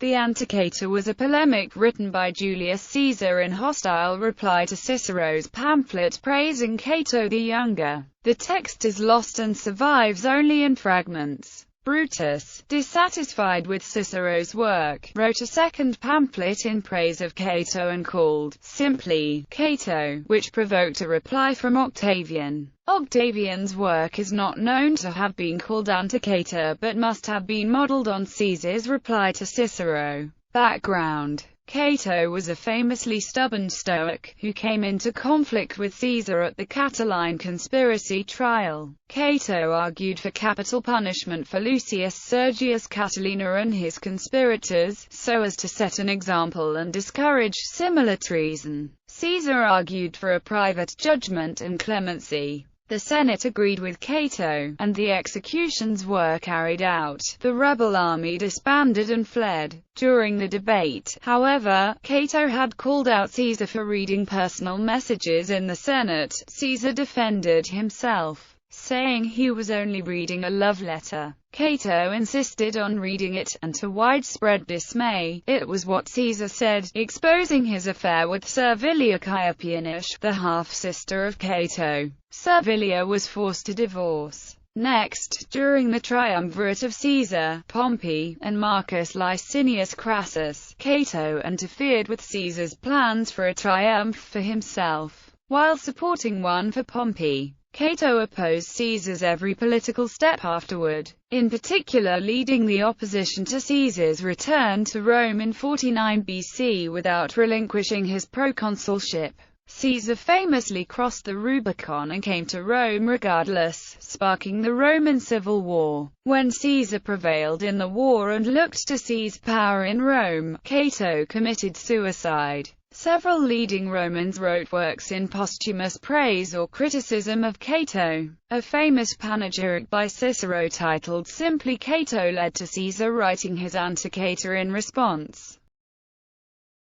The Anticato was a polemic written by Julius Caesar in hostile reply to Cicero's pamphlet praising Cato the Younger. The text is lost and survives only in fragments. Brutus, dissatisfied with Cicero's work, wrote a second pamphlet in praise of Cato and called, simply, Cato, which provoked a reply from Octavian. Octavian's work is not known to have been called Anticato but must have been modelled on Caesar's reply to Cicero. Background: Cato was a famously stubborn Stoic, who came into conflict with Caesar at the Catiline conspiracy trial. Cato argued for capital punishment for Lucius Sergius Catilina and his conspirators, so as to set an example and discourage similar treason. Caesar argued for a private judgment and clemency. The Senate agreed with Cato, and the executions were carried out. The rebel army disbanded and fled. During the debate, however, Cato had called out Caesar for reading personal messages in the Senate. Caesar defended himself, saying he was only reading a love letter. Cato insisted on reading it, and to widespread dismay, it was what Caesar said, exposing his affair with Servilia Caeponish, the half-sister of Cato. Servilia was forced to divorce. Next, during the triumvirate of Caesar, Pompey, and Marcus Licinius Crassus, Cato interfered with Caesar's plans for a triumph for himself, while supporting one for Pompey. Cato opposed Caesar's every political step afterward, in particular leading the opposition to Caesar's return to Rome in 49 BC without relinquishing his proconsulship. Caesar famously crossed the Rubicon and came to Rome regardless, sparking the Roman Civil War. When Caesar prevailed in the war and looked to seize power in Rome, Cato committed suicide. Several leading Romans wrote works in posthumous praise or criticism of Cato. A famous panegyric by Cicero titled simply Cato led to Caesar writing his Anticato in response.